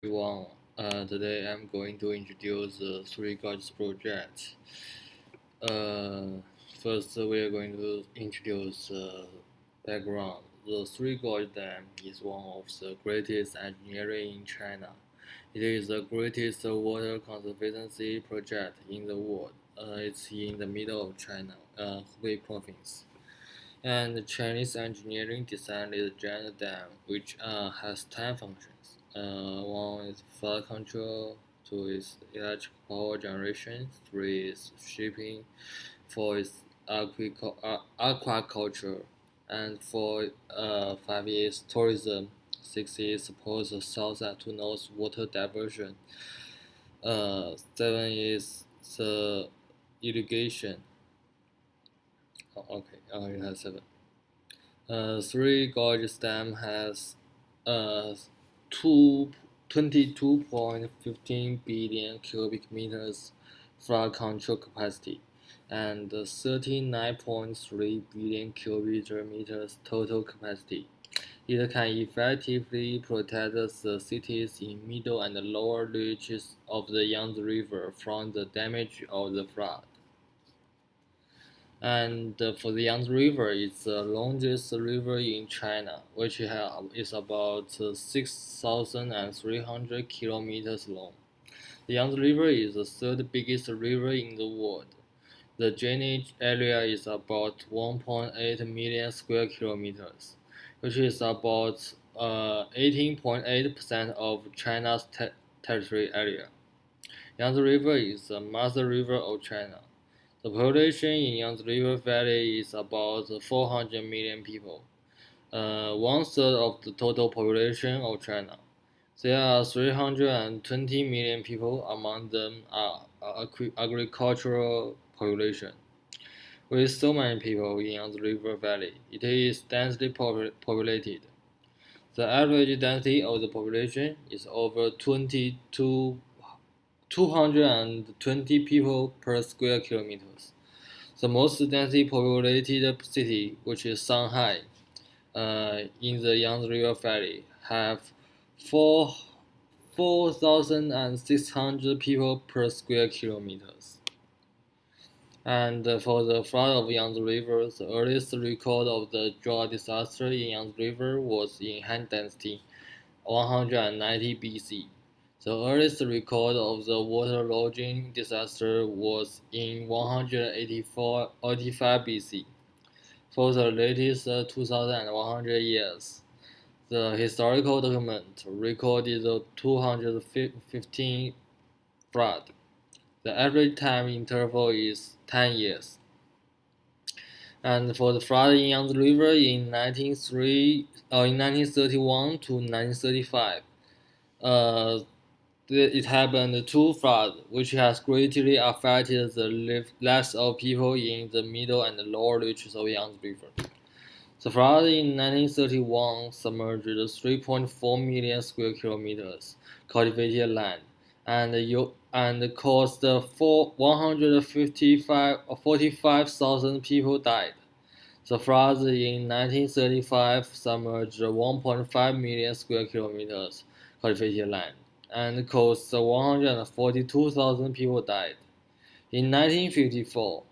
Everyone. Today I'm going to introduce the Three Gorges project. Uh, First, we are going to introduce background. The Three Gorges Dam is one of the greatest engineering in China. It is the greatest water conservancy project in the world. It's in the middle of China, Hubei province. And the Chinese engineering designed the giant dam, which has 10 functions. One is flood control, two is electric power generation, three is shipping, four is aquaculture, and five is tourism, six is support the south and to north water diversion, seven is the irrigation. Oh, okay, it has seven. Three Gorges Dam has two 22.15 billion cubic meters flood control capacity and 39.3 billion cubic meters total capacity. It can effectively protect the cities in middle and lower reaches of the Yangtze River from the damage of the flood. And for the Yangtze River, it's the longest river in China, which is about 6,300 kilometers long. The Yangtze River is the third biggest river in the world. The drainage area is about 1.8 million square kilometers, which is about 18.8% of China's territory area. Yangtze River is the mother river of China. The population in Yangtze River Valley is about 400 million people, one third of the total population of China. There are 320 million people, among them are agricultural population. With so many people in Yangtze River Valley, it is densely populated. The average density of the population is over 220 people per square kilometers. The most densely populated city, which is Shanghai, in the Yangtze River Valley, have 4,600 people per square kilometers. And for the flood of Yangtze River, the earliest record of the drought disaster in Yangtze River was in Han Dynasty, 190 BC. The earliest record of the waterlogging disaster was in 185 BC. For the latest 2,100 years, the historical document recorded the 215 flood. The average time interval is 10 years. And for the flood in Yangtze River in 1931 to 1935, uh, it happened two floods, which has greatly affected the lives of people in the middle and lower reaches of Yangtze River. The flood in 1931 submerged 3.4 million square kilometers cultivated land and caused 45,000 people died. The floods in 1935 submerged 1.5 million square kilometers cultivated land and caused 142,000 people died. In 1954,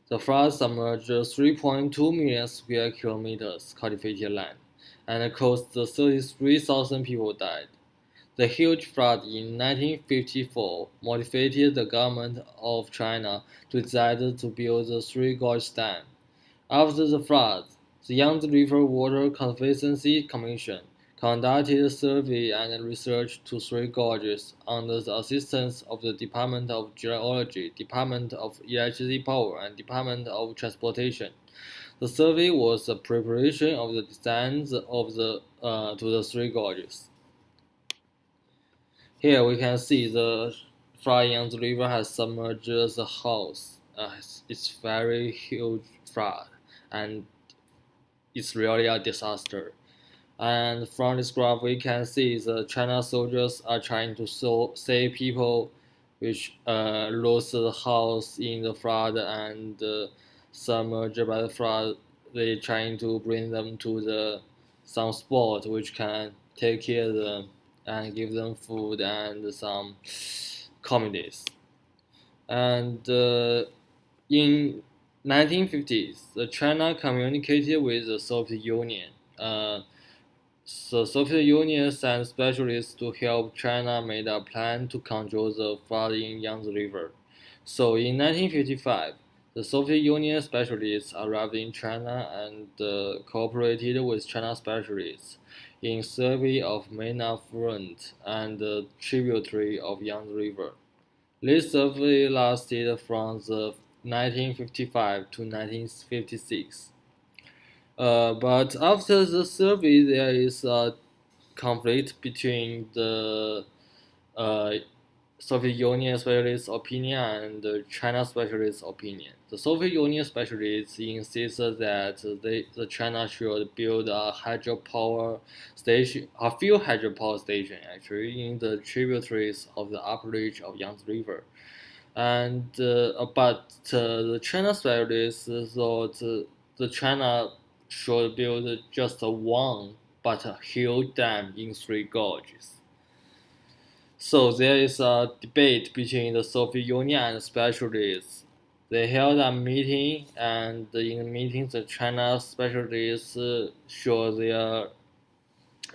the flood submerged 3.2 million square kilometers cultivated land and caused 33,000 people died. The huge flood in 1954 motivated the government of China to decide to build the Three Gorges Dam. After the flood, the Yangtze River Water Conservancy Commission conducted survey and research to Three Gorges under the assistance of the Department of Geology, Department of Electricity Power, and Department of Transportation. The survey was the preparation of the designs of the to the Three Gorges. Here we can see the flood in the river has submerged the house. It's very huge flood, and it's really a disaster. And from this graph, we can see the China soldiers are trying to save people which lost the house in the flood and submerged by the flood. They trying to bring them to some spot which can take care of them and give them food and some comedies. And in 1950s, the China communicated with the Soviet Union. The Soviet Union sent specialists to help China made a plan to control the flood in Yangtze River. So in 1955, the Soviet Union specialists arrived in China and cooperated with China specialists in survey of main affluent and tributary of Yangtze River. This survey lasted from the 1955 to 1956. But after the survey, there is a conflict between the uh, Soviet Union specialist opinion and the China specialist opinion. The Soviet Union specialists insisted that the China should build a hydropower station, a few hydropower station actually in the tributaries of the upper reach of Yangtze River. And but the China specialists thought the China should build just one but a huge dam in three gorges. So there is a debate between the Soviet Union and specialists. They held a meeting, and in the meeting, the China specialists showed their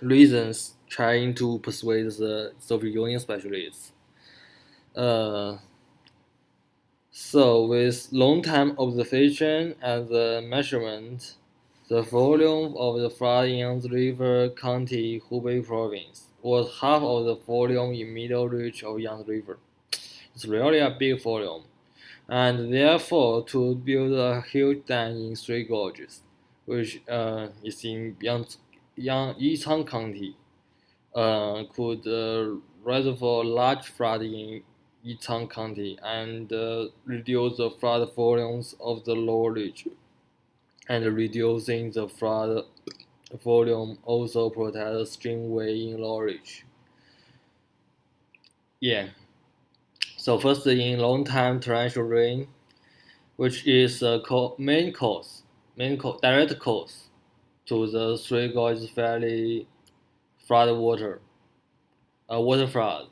reasons, trying to persuade the Soviet Union specialists. Uh, with long-time observation and the measurement, the volume of the flood in Yangtze River County, Hubei Province, was half of the volume in middle reach of Yangtze River. It's really a big volume, and therefore to build a huge dam in three gorges, which is in Yichang County, could reservoir large flood in Yichang County and reduce the flood volumes of the lower reach. And reducing the flood volume also protects streamway in lower reach. Yeah. So first, in long-time torrential rain, which is a direct cause to the Three Gorges Valley flood water flood,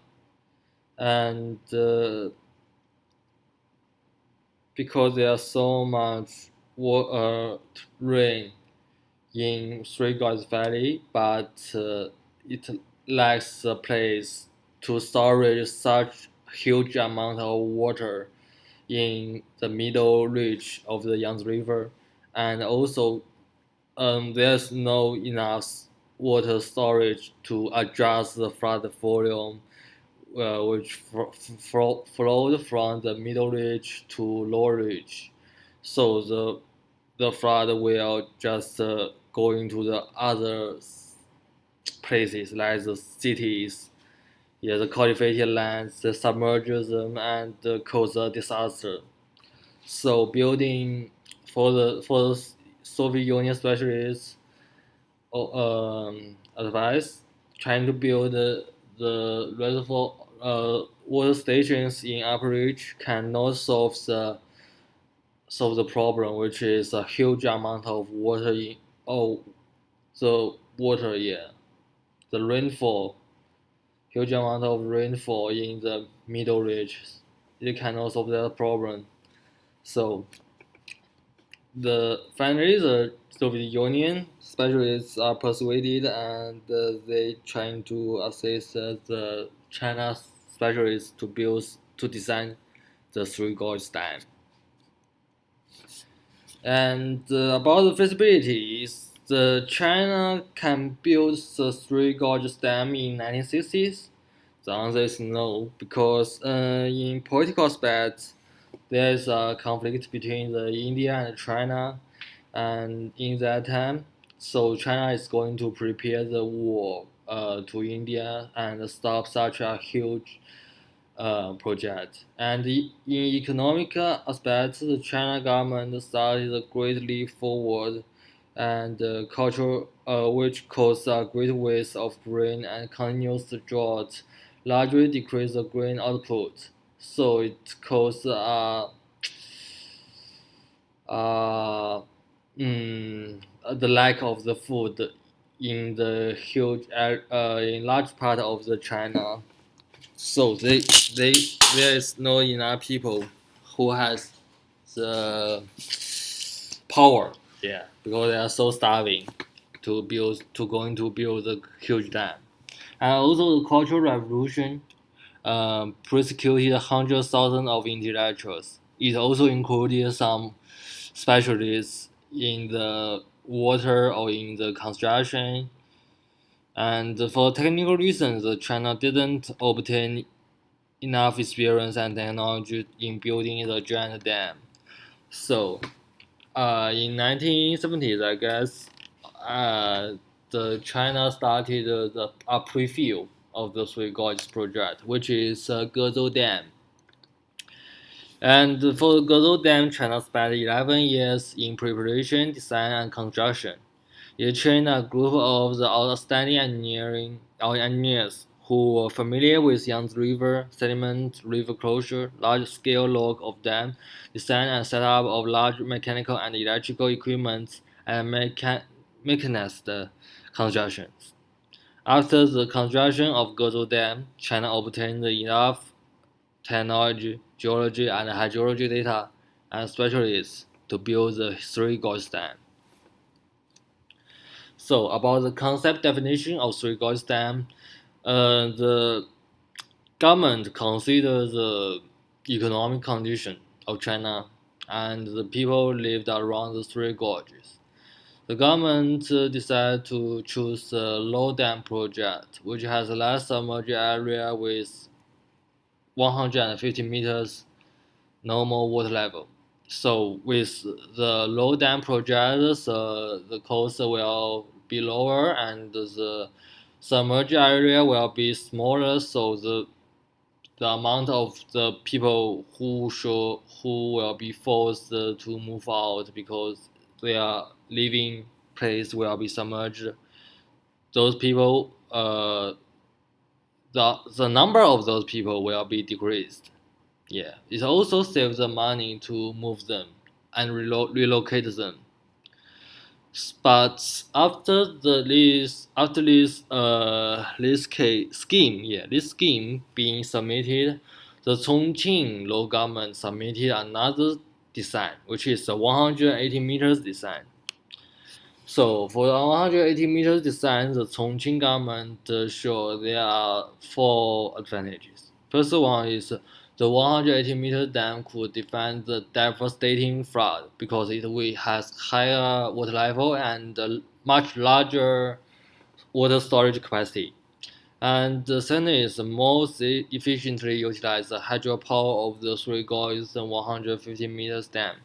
and because there's so much rain in Three Gorges Valley, but it lacks a place to storage such huge amount of water in the middle reach of the Yangtze River, and also there's no enough water storage to adjust the flood volume, which flowed from the middle reach to lower reach. So the flood will just go into the other places like the cities, yeah, the cultivated lands, the submerge them and cause a disaster. So building for the Soviet Union specialists advice trying to build the reservoir water stations in upper reach cannot solve the problem, which is a huge amount of water in the water, yeah, the rainfall, huge amount of rainfall in the middle reaches. It cannot solve that problem. So finally the Soviet Union specialists are persuaded, and they trying to assist the China specialists to design the Three Gorges Dam. And about the feasibilities, the China can build the Three Gorges Dam in 1960s. The answer is no, because in political aspects, there is a conflict between the India and China, and in that time, so China is going to prepare the war to India and stop such a huge project. And in economic aspects, the China government started a great leap forward, and culture, which caused a great waste of grain and continuous drought, largely decreased the grain output. So it caused uh, the lack of the food in the in large part of the China. So they there is no enough people who has the power. Yeah, because they are so starving to going to build a huge dam. And also the Cultural Revolution persecuted hundreds of thousands of intellectuals. It also included some specialists in the water or in the construction. And for technical reasons, China didn't obtain enough experience and technology in building the giant dam. So, in 1970s, I guess, the China started a preview of the Three Gorges project, which is Gezhou Dam. And for Gezhou Dam, China spent 11 years in preparation, design, and construction. It trained a group of the outstanding engineers who were familiar with Yangtze River sediment, river closure, large-scale log of dam, design and setup of large mechanical and electrical equipment, and mechanized constructions. After the construction of Gezhou Dam, China obtained enough technology, geology, and hydrology data and specialists to build the Three Gorges Dam. So about the concept definition of Three Gorges Dam, the government considers the economic condition of China and the people lived around the Three Gorges. The government decided to choose the low dam project, which has a less submerged area with 150 meters normal water level. So with the low dam projects, the coast will be lower and the submerged area will be smaller. So the amount of the people who will be forced to move out because their living place will be submerged. Those people, the number of those people will be decreased. Yeah, it also saves the money to move them and relocate them. But this scheme being submitted, the Chongqing local government submitted another design, which is a 180 meters design. So for the 180 meters design, the Chongqing government showed there are four advantages. First one is the 180-meter dam could defend the devastating flood because has higher water level and much larger water storage capacity. And the second is most efficiently utilize the hydropower of the Three Gorges 150 meters dam.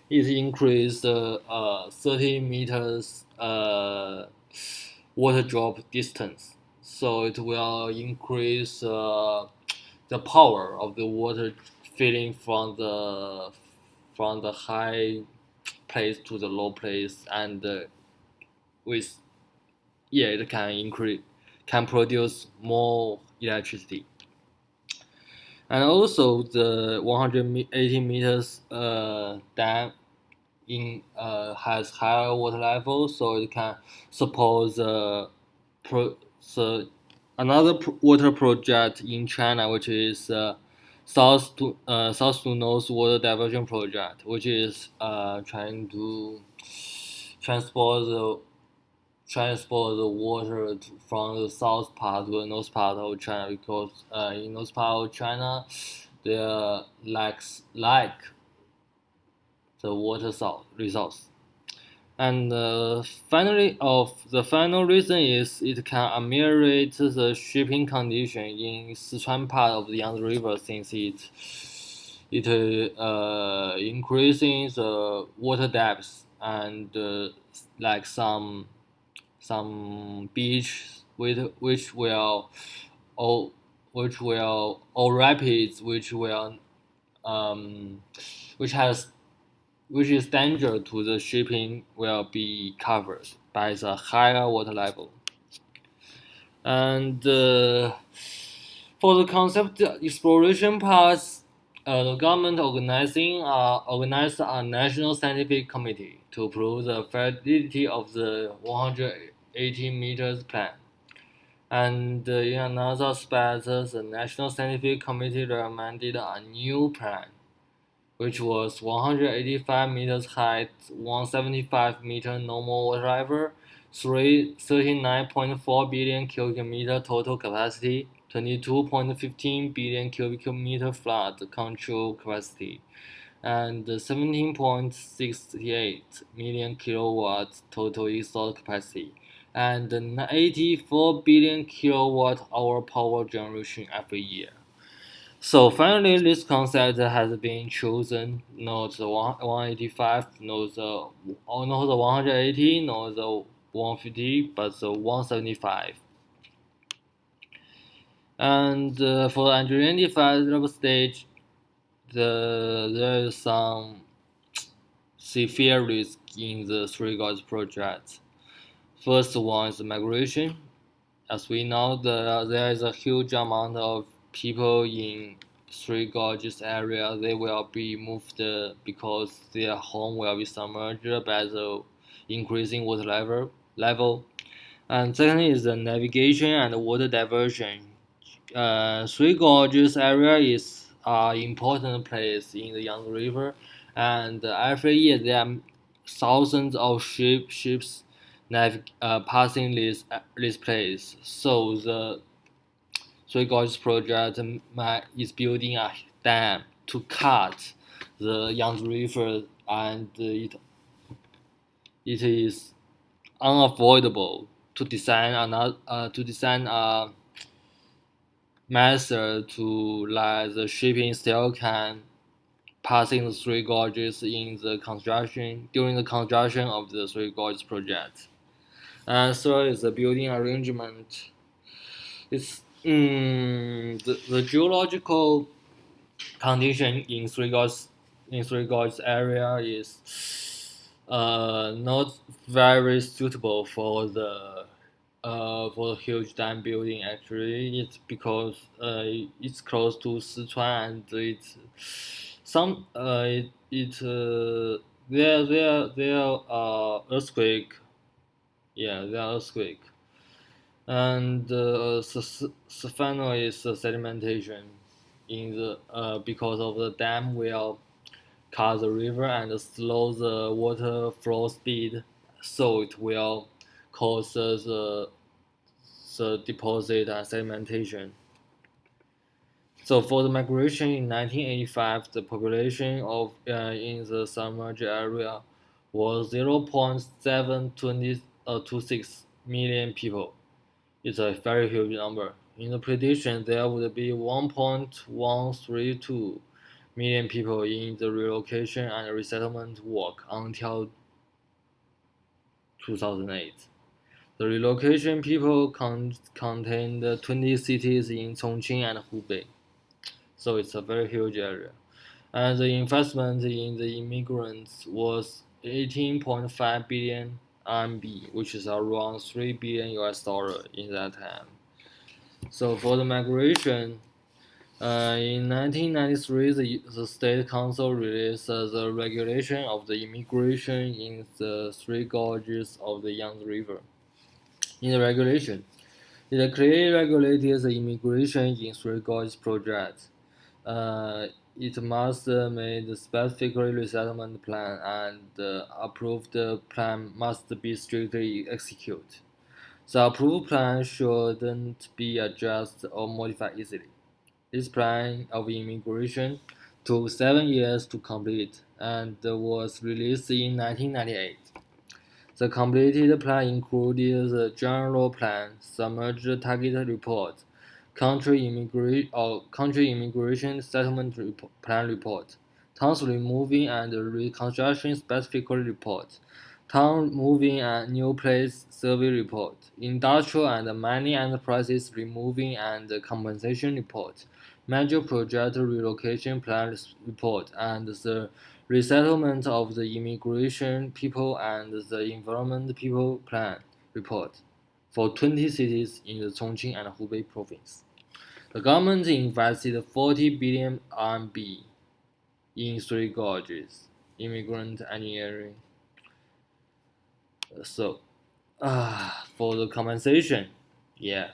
It increased 30 meters water drop distance, so it will increase the power of the water feeding from the high place to the low place, and with it can produce more electricity. And also the 180 meters dam has higher water level, so it can support another water project in China, which is south to north water diversion project, which is trying to transport the water from the south part to the north part of China, because in north part of China there lacks the water resource. And the final reason is it can ameliorate the shipping condition in Sichuan part of the Yangtze River, since it increasing the water depth and like some beach or or rapids um, which has which is danger to the shipping will be covered by the higher water level. And for the concept exploration parts, the government organized a national scientific committee to prove the validity of the 180 18 meters plan. And in another aspect, the National Scientific Committee recommended a new plan, which was 185 meters height, 175-meter normal water level, 39.4 billion cubic meter total capacity, 22.15 billion cubic meter flood control capacity, and 17.68 million kilowatts total installed capacity, and 84 billion kilowatt hour power generation every year. So finally, this concept has been chosen, not the 185, not the 180, not the 150, but the 175. And for the engineering development stage, there is some severe risk in the Three Gorges project. First one is migration. As we know, there is a huge amount of people in Three Gorges area. They will be moved because their home will be submerged by the increasing water level. And second is the navigation and water diversion. Three Gorges area is an important place in the Yangtze River, and every year there are thousands of ships passing this place. So the Three Gorges project is building a dam to cut the Yangtze River, and it is unavoidable to design a method to let the shipping still can passing the Three Gorges during the construction of the Three Gorges project. And third is the building arrangement. It's the geological condition in Three Gorges area is not very suitable for the huge dam building. Actually, it's because it's close to Sichuan, and it's some there earthquake. Yeah, there are earthquake. And final is sedimentation in the because of the dam will cut the river and slow the water flow speed, so it will cause the deposit and sedimentation. So for the migration in 1985, the population of in the submerged area was 0.726 million people. It's a very huge number. In the prediction, there would be 1.132 million people in the relocation and resettlement work until 2008. The relocation people contained 20 cities in Chongqing and Hubei, so it's a very huge area. And the investment in the immigrants was 18.5 billion RMB, which is around 3 billion US dollar in that time. So for the migration, in 1993, the State Council released the regulation of the immigration in the Three Gorges of the Yangtze River. In the regulation, it clearly regulated the immigration in Three Gorges project. It must make the specific resettlement plan, and the approved plan must be strictly executed. The approved plan shouldn't be adjusted or modified easily. This plan of immigration took 7 years to complete and was released in 1998. The completed plan included the General Plan, Submerged Target Report, Country Immigration Settlement Plan Report, Towns Removing and Reconstruction Specific Report, Town Moving and New Place Survey Report, Industrial and Mining Enterprises Removing and Compensation Report, Major Project Relocation Plan Report, and the Resettlement of the Immigration People and the Environment People Plan Report for 20 cities in the Chongqing and Hubei province. The government invested 40 billion RMB in Three Gorges immigrant engineering. So For the compensation, yeah,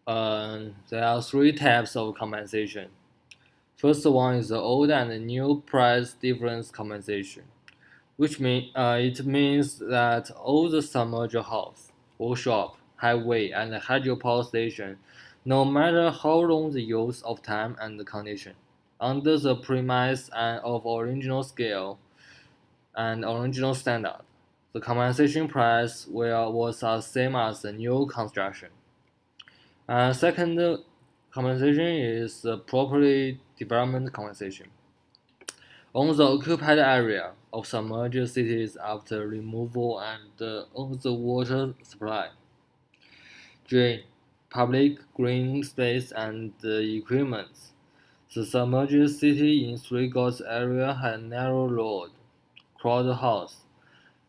there are three types of compensation. First one is the old and new price difference compensation, which it means that all the submerged house, workshop, highway, and hydropower station, no matter how long the use of time and the condition, under the premise of original scale and original standard, the compensation price was the same as the new construction. Second compensation is the property development compensation. On the occupied area of submerged cities after removal and on the water supply, drain, public green space and equipment. The submerged city in Three Gorges area had narrow road, crowded house,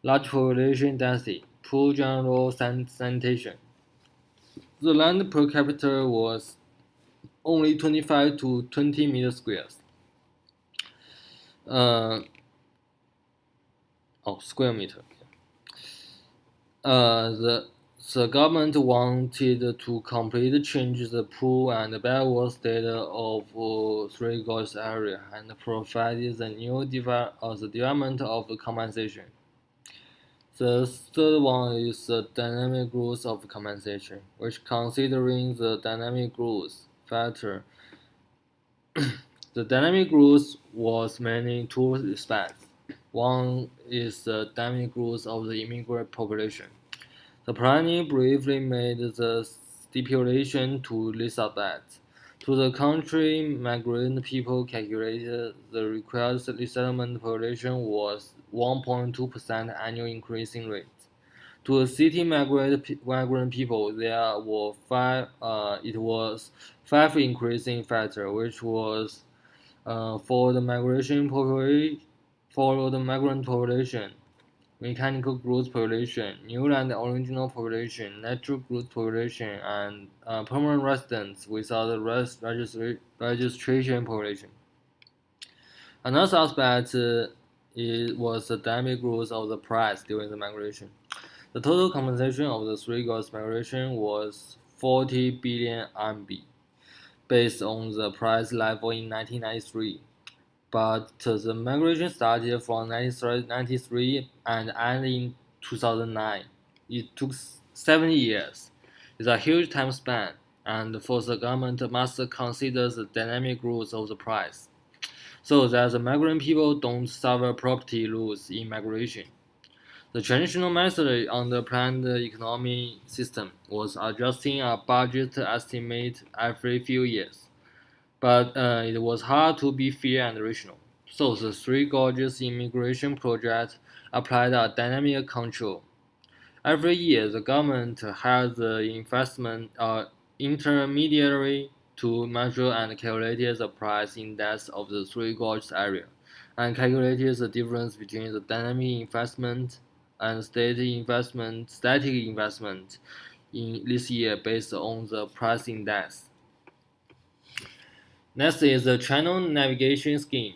large population density, poor general sanitation. The land per capita was only 25 to 20 meters squares. Uh, square meter. The government wanted to completely change the poor and backward state of Three Gorges area and provided the development of compensation. The third one is the dynamic growth of compensation, which considering the dynamic growth factor. The dynamic growth was mainly in two respects. One is the dynamic growth of the immigrant population. The planning briefly made the stipulation to list that to the country migrant people calculated the required resettlement population was 1.2% annual increasing rate. To the city migrant people, there were it was five increasing factor, which was for the migrant population, mechanical growth population, new land original population, natural growth population, and permanent residents without registration population. Another aspect was the dynamic growth of the price during the migration. The total compensation of the Three Gorges migration was 40 billion RMB, based on the price level in 1993. But the migration started from 1993 and ended in 2009. It took 7 years. It's a huge time span, and for the government must consider the dynamic growth of the price, so that the migrant people don't suffer property loss in migration. The traditional method on the planned economy system was adjusting a budget estimate every few years, but it was hard to be fair and rational. So the Three Gorges immigration project applied a dynamic control. Every year, the government had the investment intermediary to measure and calculate the price index of the Three Gorges area, and calculated the difference between the dynamic investment and static investment in this year based on the price index. Next is the channel navigation scheme.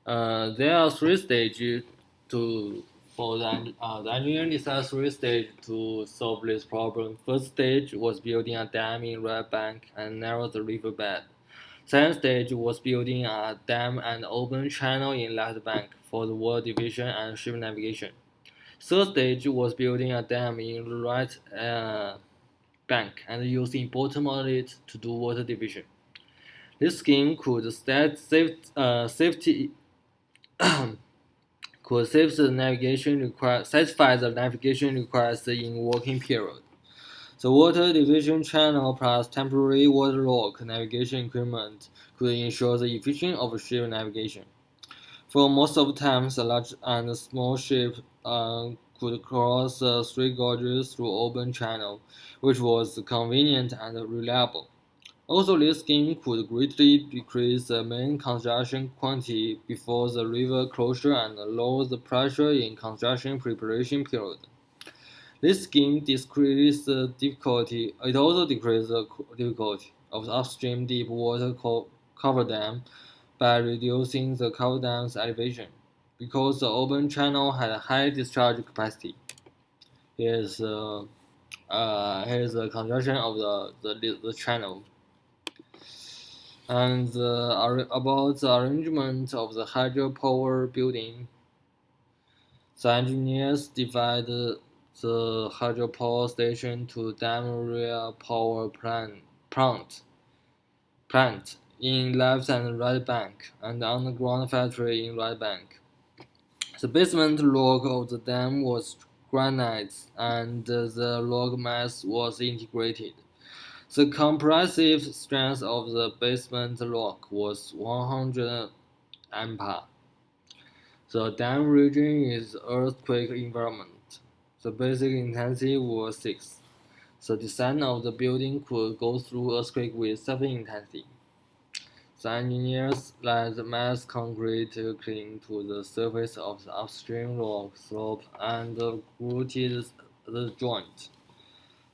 There are three stages to for the engineering decided three stages to solve this problem. First stage was building a dam in right bank and narrow the river bed. Second stage was building a dam and open channel in left bank for the water division and ship navigation. Third stage was building a dam in right bank and using bottom outlet to do water division. This scheme could safety could satisfy the navigation requests in working period. The water division channel plus temporary water lock navigation equipment could ensure the efficient of ship navigation. For most of the time, the large and small ships could cross the Three Gorges through open channel, which was convenient and reliable. Also, this scheme could greatly decrease the main construction quantity before the river closure and lower the pressure in construction preparation period. This scheme decreases the difficulty. It also decreases the difficulty of upstream deep water cover dam by reducing the cover dam's elevation, because the open channel had a high discharge capacity. Here's here's the construction of the channel, and about the arrangement of the hydropower building. The engineers divided the hydropower station to dam area power plant in left and right bank, and underground factory in right bank. The basement rock of the dam was granite, and the rock mass was integrated. The compressive strength of the basement rock was 100 MPa. The dam region is earthquake environment. The basic intensity was 6. The design of the building could go through earthquake with 7 intensity. The engineers laid mass concrete cling to the surface of the upstream rock slope and grouted the joint.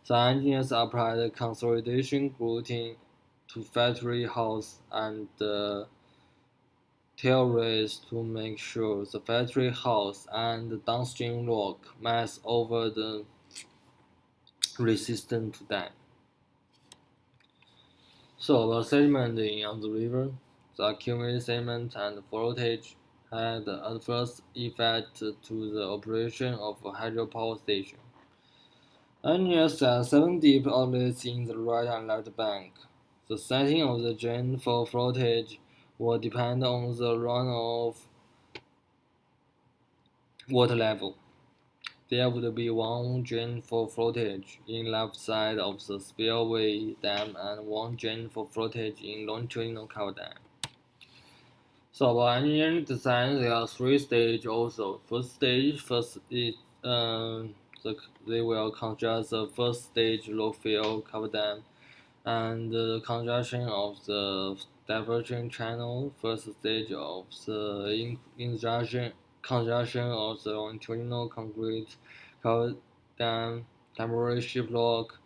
The engineers applied consolidation grouting to factory house and tailrace to make sure the factory house and the downstream rock mass over the resistant to dam. So about sediment on the river, the accumulated sediment and voltage had adverse effect to the operation of a hydropower station. Engineers set 7 deep outlets in the right and left bank. The setting of the drain for voltage will depend on the runoff water level. There would be one drain for voltage in left side of the spillway dam and one drain for voltage in longitudinal cover dam. So about engineering design, there are 3 stages also. First is they will construct the first stage low fill cover dam and the construction of the diversion channel. First stage of the construction of the longitudinal concrete cover dam, temporary ship lock,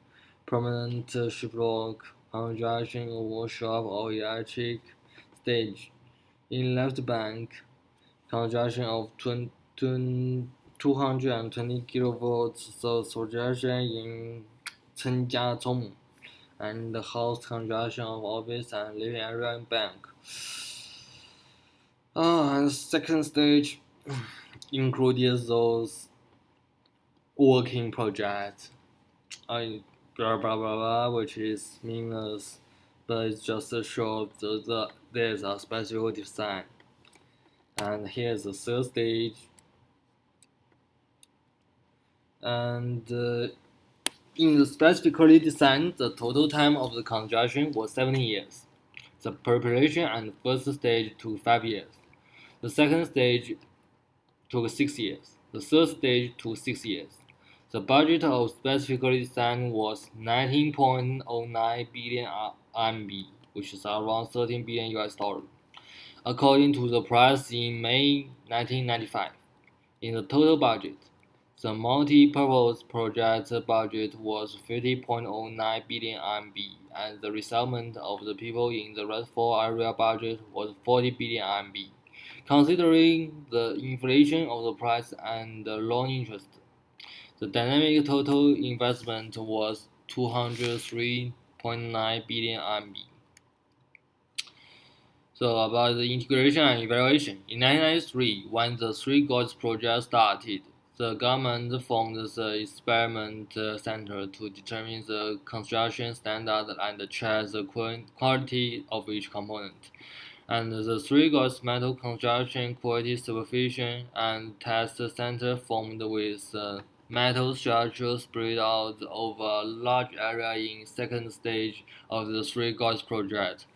permanent ship lock, construction of workshop or electric stage. In left bank, construction of 220 kilovolts substation in Chenjiazong, and the house construction of office and living area in bank. And second stage included those working projects. Blah blah blah blah, which is meaningless, but it just shows there's a special design. And here's the third stage. And in the specifically designed, the total time of the construction was 7 years. The preparation and first stage took 5 years. The second stage took 6 years. The third stage took 6 years. The budget of specifically designed was 19.09 billion RMB, which is around 13 billion US dollars, according to the price in May 1995. In the total budget, the multi-purpose project budget was 50.09 billion RMB, and the resettlement of the people in the restful area budget was 40 billion RMB. Considering the inflation of the price and the loan interest, the dynamic total investment was 203.9 billion RMB. So about the integration and evaluation. In 1993, when the Three Gorges project started, the government formed the experiment center to determine the construction standard and check the quality of each component. And the Three Gorges metal construction quality supervision and test center formed with metal structure spread out over a large area in second stage of the Three Gorges project.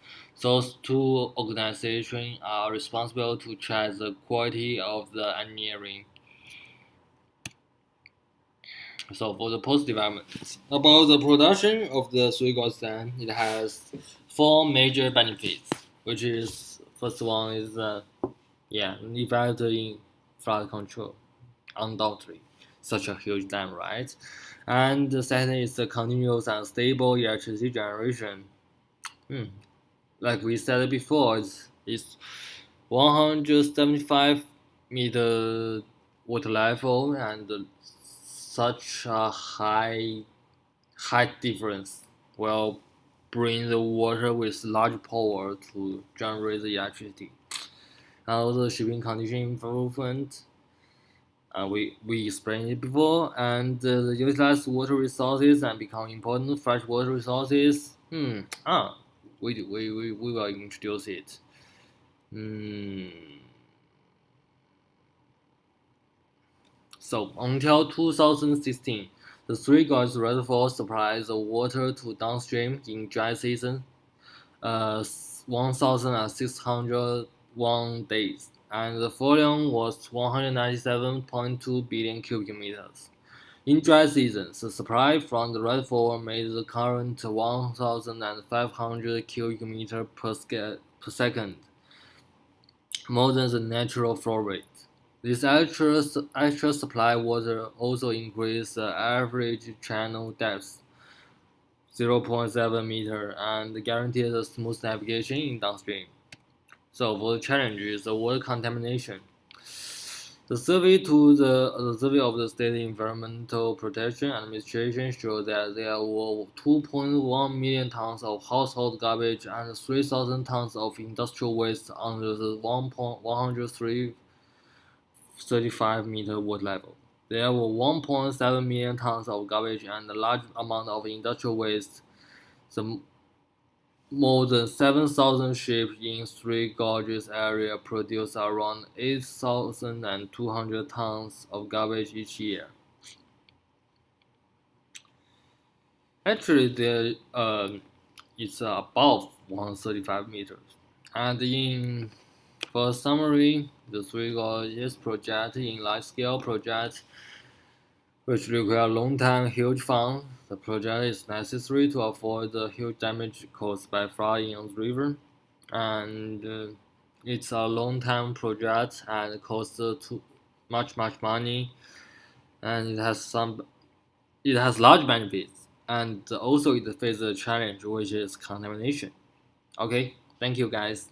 Those 2 organizations are responsible to check the quality of the engineering. So for the post-development, about the production of the Three Gorges dam, it has 4 major benefits, which is first one is effect in flood control, undoubtedly, such a huge dam, right? And the second is the continuous and stable electricity generation. Like we said before, it's 175 meter water level and such a height difference will bring the water with large power to generate the electricity. And also shipping condition improvement, we explained it before, and the utilize water resources and become important freshwater resources. We will introduce it. Hmm. So until 2016, the Three Gorges Reservoir supplies the water to downstream in dry season, 1,601 days, and the volume was 197.2 billion cubic meters. In dry seasons, the supply from the reservoir made the current 1,500 cubic meters per second, more than the natural flow rate. This extra supply water also increased the average channel depth 0.7 meter and guaranteed a smooth navigation in downstream. So for the challenge is the water contamination. The survey of the State Environmental Protection Administration showed that there were 2.1 million tons of household garbage and 3,000 tons of industrial waste under the 1.135-meter water level. There were 1.7 million tons of garbage and a large amount of industrial waste. The more than 7,000 ships in Three Gorges area produce around 8,200 tons of garbage each year. Actually, it's above 135 meters. And for summary, the Three Gorges project in large-scale project which require long-time huge funds. The project is necessary to avoid the huge damage caused by flooding on the river, and it's a long-time project and costs too much money, and it has large benefits, and also it faces a challenge which is contamination. Okay, thank you guys.